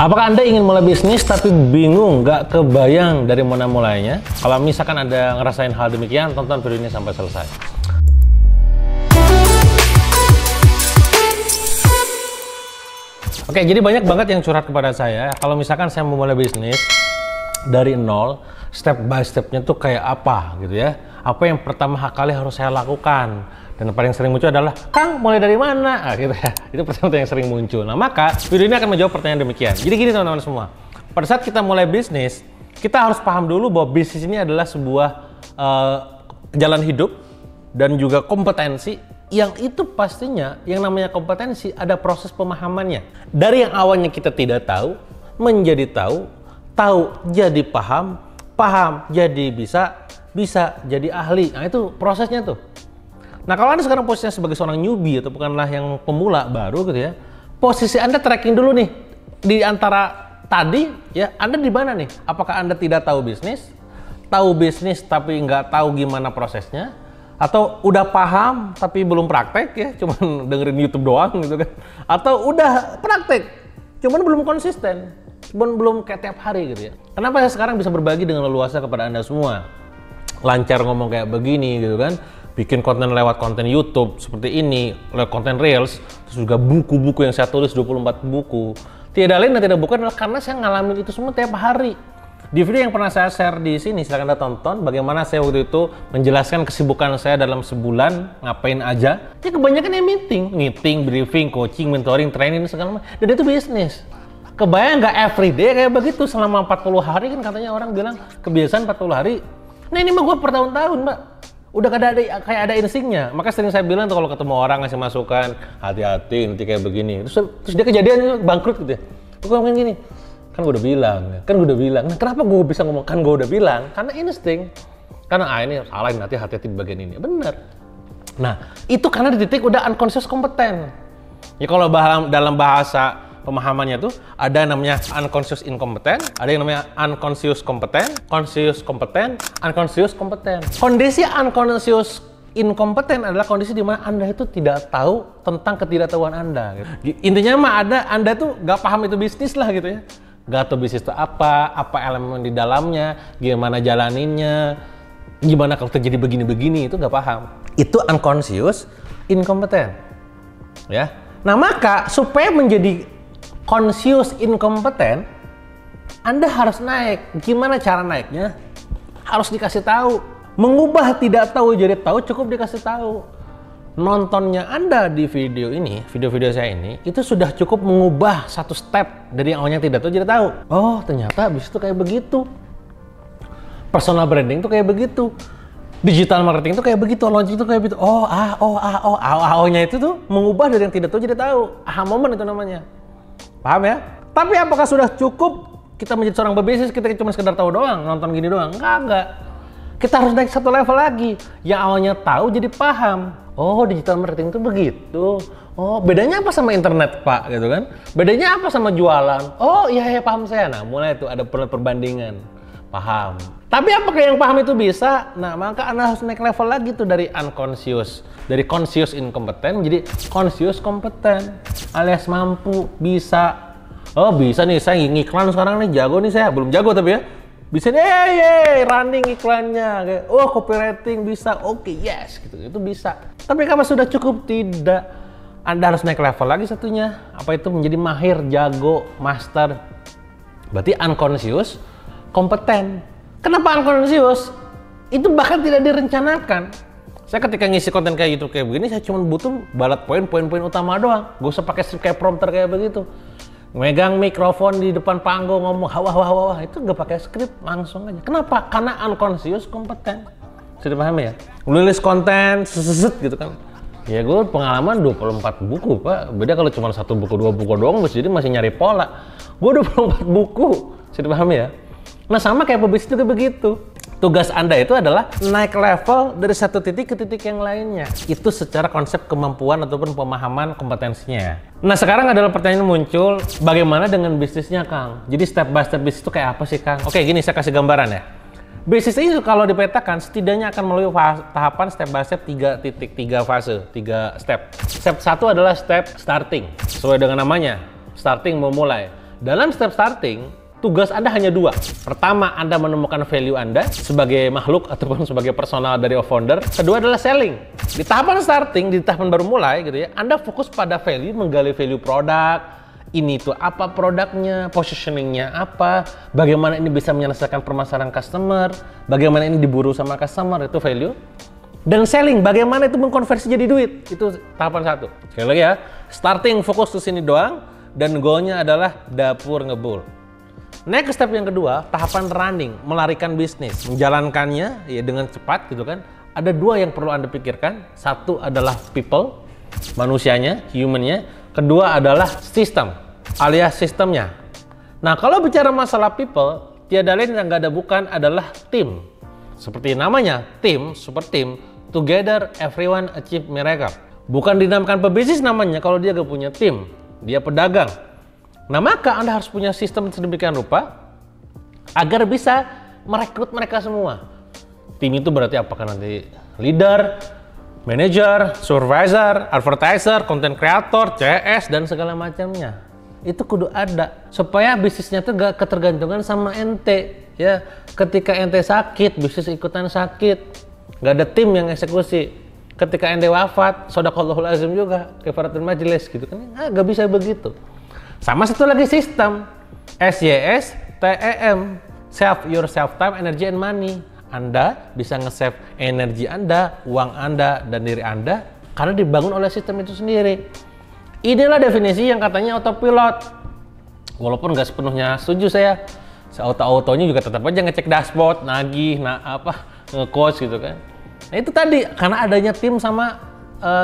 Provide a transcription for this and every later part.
Apakah Anda ingin mulai bisnis tapi bingung, nggak kebayang dari mana mulainya? Kalau misalkan Anda ngerasain hal demikian, tonton video ini sampai selesai. Oke, jadi banyak banget yang curhat kepada saya. Kalau misalkan saya mau mulai bisnis dari nol, step by stepnya tuh kayak apa gitu ya? Apa yang pertama kali harus saya lakukan? Dan paling sering muncul adalah, Kang, mulai dari mana? Nah, gitu ya. Itu pertanyaan yang sering muncul. Nah, maka video ini akan menjawab pertanyaan demikian. Jadi gini teman-teman semua, pada saat kita mulai bisnis, kita harus paham dulu bahwa bisnis ini adalah sebuah jalan hidup dan juga kompetensi yang itu pastinya yang namanya kompetensi ada proses pemahamannya. Dari yang awalnya kita tidak tahu, menjadi tahu, tahu jadi paham, paham jadi bisa, bisa jadi ahli. Nah, itu prosesnya tuh. Nah, kalau Anda sekarang posisinya sebagai seorang newbie atau bukanlah yang pemula baru gitu ya, posisi Anda tracking dulu nih di antara tadi ya, Anda di mana nih? Apakah Anda tidak tahu bisnis tapi nggak tahu gimana prosesnya, atau udah paham tapi belum praktek ya, cuman dengerin YouTube doang gitu kan, atau udah praktek cuman belum konsisten, cuman belum kayak tiap hari gitu ya. Kenapa saya sekarang bisa berbagi dengan leluasa kepada Anda semua, lancar ngomong kayak begini gitu kan, bikin konten lewat konten YouTube seperti ini, lewat konten Reels, terus juga buku-buku yang saya tulis 24 buku. Tidak lain dan tidak bukan adalah karena saya ngalamin itu semua tiap hari. Di video yang pernah saya share di sini, silahkan Anda tonton bagaimana saya waktu itu menjelaskan kesibukan saya dalam sebulan, ngapain aja. Ya kebanyakan ya meeting, briefing, coaching, mentoring, training, segala macam. Dan itu bisnis. Kebayang nggak everyday kayak begitu selama 40 hari kan katanya orang bilang kebiasaan 40 hari. Nah ini mah gue per tahun-tahun, Mbak. Udah kayak ada instingnya. Maka sering saya bilang tuh kalau ketemu orang ngasih masukan, hati-hati nanti kayak begini. Terus dia kejadian bangkrut gitu ya. Gue ngomongin gini, kan gue udah bilang. Nah, kenapa gue bisa ngomong kan gue udah bilang? Karena insting. Karena ini salah, nanti hati-hati di bagian ini. Bener. Nah, itu karena di titik udah unconscious kompeten. Ya kalau dalam bahasa pemahamannya tuh ada namanya unconscious incompetent, ada yang namanya unconscious kompeten, conscious kompeten, unconscious kompeten. Kondisi unconscious inkompeten adalah kondisi di mana Anda itu tidak tahu tentang ketidaktahuan Anda. Gitu. Intinya mah Anda tuh nggak paham itu bisnis lah gitu ya. Nggak tahu bisnis itu apa elemen di dalamnya, gimana jalaninnya, gimana kalau terjadi begini-begini, itu nggak paham. Itu unconscious inkompeten. Ya. Nah maka supaya menjadi conscious inkompeten, Anda harus naik. Gimana cara naiknya? Harus dikasih tahu. Mengubah tidak tahu jadi tahu cukup dikasih tahu. Nontonnya Anda di video ini, video-video saya ini, itu sudah cukup mengubah satu step dari yang awalnya tidak tahu jadi tahu. Oh, ternyata bisnis itu kayak begitu. Personal branding itu kayak begitu. Digital marketing itu kayak begitu, launching itu kayak begitu. AO-nya itu tuh mengubah dari yang tidak tahu jadi tahu. Aha moment itu namanya. Paham ya? Tapi apakah sudah cukup kita menjadi seorang berbisnis, kita cuma sekedar tahu doang, nonton gini doang? Enggak. Kita harus naik satu level lagi. Yang awalnya tahu jadi paham. Oh, digital marketing itu begitu. Oh, bedanya apa sama internet, Pak? Gitu kan? Bedanya apa sama jualan? Oh, iya paham saya. Nah, mulai itu ada perbandingan. Paham. Tapi apakah yang paham itu bisa? Nah, maka Anda harus naik level lagi tuh dari unconscious. Dari conscious inkompeten menjadi conscious kompeten. Alias mampu, bisa. Oh, bisa nih, saya ngiklan sekarang nih, jago nih saya. Belum jago tapi ya. Bisa nih, running iklannya. Kayak, oh, copywriting bisa. Oke, yes. Gitu. Itu bisa. Tapi kalau sudah cukup, tidak. Anda harus naik level lagi satunya. Apa itu? Menjadi mahir, jago, master. Berarti unconscious kompeten. Kenapa unconscious? Itu bahkan tidak direncanakan. Saya ketika ngisi konten kayak gitu kayak begini, saya cuma butuh bullet poin-poin utama doang. Gak usah pakai script kayak prompter kayak begitu. Megang mikrofon di depan panggung ngomong wah itu gak pakai script, langsung aja. Kenapa? Karena unconscious kompeten. Sudah paham ya? Nulis konten gitu kan. Ya gue pengalaman 24 buku, Pak. Beda kalau cuma 1 buku, 2 buku doang, jadi masih nyari pola. Gue 24 buku. Sudah paham ya? Nah sama kayak pebisnis juga begitu. Tugas Anda itu adalah naik level dari satu titik ke titik yang lainnya. Itu secara konsep kemampuan ataupun pemahaman kompetensinya. Nah sekarang adalah pertanyaan muncul, bagaimana dengan bisnisnya, Kang? Jadi step by step bisnis itu kayak apa sih, Kang? Oke, gini saya kasih gambaran ya. Bisnis ini kalau dipetakan setidaknya akan melalui tahapan step by step 3 fase, 3 step. Step 1 adalah step starting. Sesuai dengan namanya, starting memulai. dalam step starting, tugas Anda hanya dua. Pertama, Anda menemukan value Anda sebagai makhluk ataupun sebagai personal dari founder. Kedua adalah selling. Di tahapan starting, di tahapan baru mulai gitu ya, Anda fokus pada value, menggali value produk. Ini tuh apa produknya, positioningnya apa, bagaimana ini bisa menyelesaikan permasalahan customer, bagaimana ini diburu sama customer, itu value. Dan selling, bagaimana itu mengkonversi jadi duit, itu tahapan satu. Sekali lagi ya, starting fokus ke sini doang, dan goalnya adalah dapur ngebul. Next step yang kedua, tahapan running, melarikan bisnis, menjalankannya ya dengan cepat gitu kan. Ada dua yang perlu Anda pikirkan, satu adalah people, manusianya, humannya. Kedua adalah sistem, alias sistemnya. Nah, kalau bicara masalah people, tiada lain yang nggak ada bukan adalah tim. Seperti namanya, tim, super team, together everyone achieve miracle. Bukan dinamakan pebisnis namanya kalau dia nggak punya tim, dia pedagang. Nah, maka Anda harus punya sistem sedemikian rupa agar bisa merekrut mereka semua. Tim itu berarti apakah nanti leader, manager, supervisor, advertiser, content creator, CS, dan segala macamnya. Itu kudu ada supaya bisnisnya tuh gak ketergantungan sama ente ya. Ketika ente sakit, bisnis ikutan sakit, gak ada tim yang eksekusi. Ketika ente wafat, shadaqallahul azim juga, kifaratul majlis gitu kan, gak bisa begitu. Sama satu lagi sistem, SYS, TEM, save your self time, energy and money. Anda bisa nge-save energi Anda, uang Anda, dan diri Anda karena dibangun oleh sistem itu sendiri. Inilah definisi yang katanya autopilot. Walaupun nggak sepenuhnya setuju saya. Auto-autonya juga tetap aja ngecek dashboard, nagih, nge-coach gitu kan. Nah itu tadi, karena adanya tim sama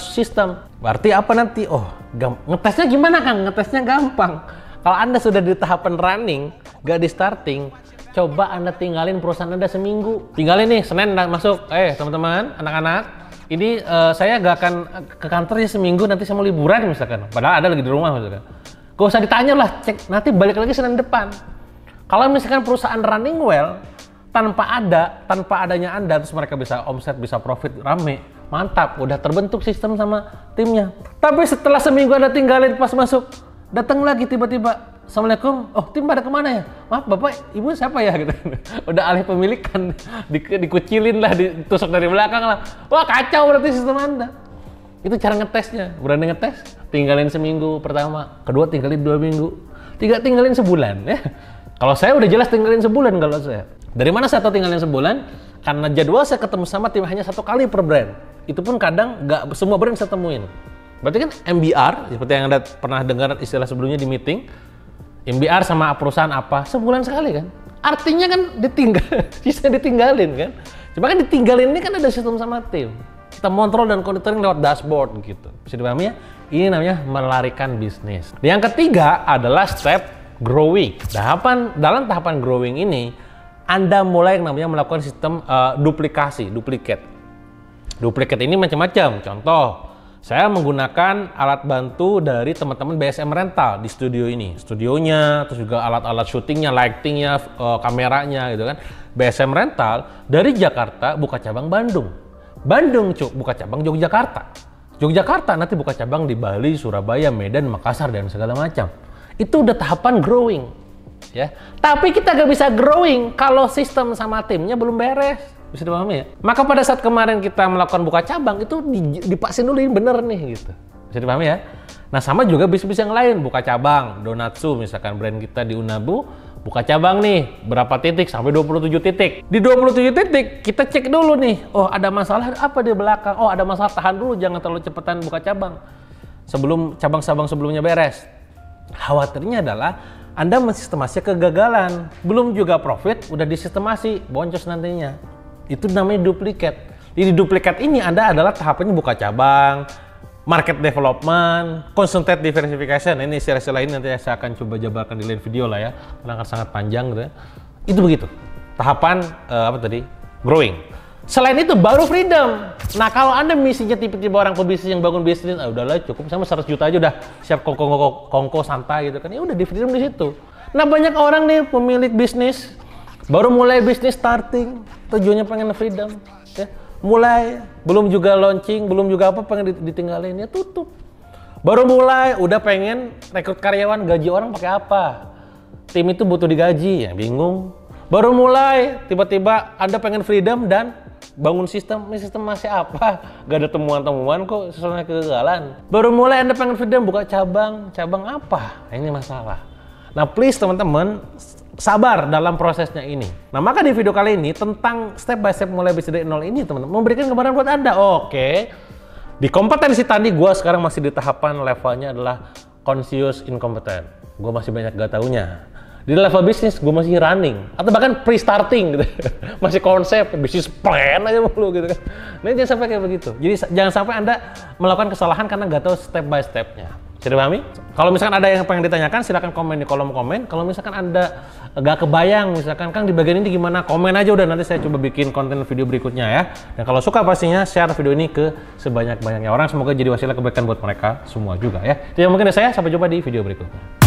sistem. Berarti apa nanti? Oh, ngetesnya gimana Kang? Ngetesnya gampang. Kalau Anda sudah di tahapan running, nggak di starting, coba Anda tinggalin perusahaan Anda seminggu. Tinggalin nih, Senin masuk. Teman-teman, anak-anak, ini saya gak akan ke kantornya seminggu, nanti saya mau liburan misalkan. Padahal ada lagi di rumah misalkan. Gak usah ditanya lah, cek nanti balik lagi Senin depan. Kalau misalkan perusahaan running well, tanpa adanya Anda, terus mereka bisa omset, bisa profit, rame, mantap, udah terbentuk sistem sama timnya. Tapi setelah seminggu Anda tinggalin, pas masuk, datang lagi tiba-tiba, Assalamualaikum, oh tim pada kemana ya? Maaf bapak, ibu siapa ya? Gitu. Udah alih pemilikan, dikucilin lah, ditusuk dari belakang lah. Wah kacau berarti sistem Anda. Itu cara ngetesnya, berani ngetes, tinggalin seminggu pertama, kedua tinggalin 2 minggu, tiga tinggalin sebulan ya. Kalau saya udah jelas tinggalin sebulan kalau saya. Dari mana saya tahu tinggalin sebulan? Karena jadwal saya ketemu sama tim hanya 1 kali per brand. Itu pun kadang nggak semua brand saya temuin. Berarti kan MBR, seperti yang Anda pernah dengar istilah sebelumnya di meeting, MBR sama perusahaan apa, sebulan sekali kan? Artinya kan ditinggalin kan? Cuma kan ditinggalin ini kan ada sistem sama tim. Kita kontrol dan monitoring lewat dashboard gitu. Bisa dipahami ya? Ini namanya melarikan bisnis. Yang ketiga adalah step growing. Dalam tahapan growing ini, Anda mulai yang namanya melakukan sistem duplikat. Duplikat ini macam-macam. Contoh, saya menggunakan alat bantu dari teman-teman BSM Rental di studio ini. Studionya, terus juga alat-alat syutingnya, lightingnya, kameranya gitu kan. BSM Rental dari Jakarta buka cabang Bandung. Bandung buka cabang Yogyakarta. Yogyakarta nanti buka cabang di Bali, Surabaya, Medan, Makassar, dan segala macam. Itu udah tahapan growing. Ya. Tapi kita gak bisa growing kalau sistem sama timnya belum beres. Bisa dipahami ya? Maka pada saat kemarin kita melakukan buka cabang itu dipaksin dulu ini bener nih gitu. Bisa dipahami ya? Nah sama juga bisnis yang lain, buka cabang, Donatsu misalkan brand kita di Unabu, buka cabang nih, berapa titik sampai 27 titik. Di 27 titik kita cek dulu nih, oh ada masalah apa di belakang, oh ada masalah, tahan dulu, jangan terlalu cepetan buka cabang. Sebelum cabang-cabang sebelumnya beres. Khawatirnya adalah Anda mensistemasi kegagalan, belum juga profit, udah disistemasi, boncos nantinya. Itu namanya duplikat. Di duplikat ini Anda adalah tahapannya buka cabang, market development, concentrate diversification. Ini istilah-istilah ini nanti saya akan coba jabarkan di lain video lah ya, karena akan sangat panjang gitu ya. Itu begitu. Tahapan growing. Selain itu baru freedom. Nah kalau Anda misinya tipe-tipe orang pebisnis yang bangun bisnis, udahlah cukup sama 100 juta aja udah siap kongko santai gitu kan. Ya udah di freedom di situ. Nah banyak orang nih pemilik bisnis baru mulai bisnis starting, tujuannya pengen freedom, ya. Mulai, belum juga launching, belum juga apa, pengen ditinggalin, ya tutup. Baru mulai, udah pengen rekrut karyawan, gaji orang pakai apa? tim itu butuh digaji, ya bingung. Baru mulai, tiba-tiba Anda pengen freedom dan bangun sistem, ini sistem masih apa? Gak ada temuan-temuan kok, sesuai kegagalan. Baru mulai Anda pengen freedom, buka cabang apa? Ini masalah. Nah please teman-teman, sabar dalam prosesnya ini. Nah maka di video kali ini tentang step by step mulai bisnis dari nol ini teman-teman, memberikan gambaran buat Anda. Oke, di kompetensi tadi gue sekarang masih di tahapan levelnya adalah conscious incompetent. Gue masih banyak gak taunya. Di level bisnis gue masih running atau bahkan pre-starting gitu. Masih konsep, bisnis plan aja mulu gitu kan. Nah jangan sampai kayak begitu. Jadi jangan sampai Anda melakukan kesalahan karena nggak tahu step by stepnya. Sudah pahami? Kalau misalkan ada yang pengen ditanyakan silahkan komen di kolom komen. Kalau misalkan Anda nggak kebayang, misalkan Kang di bagian ini gimana, komen aja udah, nanti saya coba bikin konten video berikutnya ya. Dan kalau suka pastinya share video ini ke sebanyak-banyaknya orang, semoga jadi wasilah kebaikan buat mereka semua juga ya. Itu yang mungkin dari saya, sampai jumpa di video berikutnya.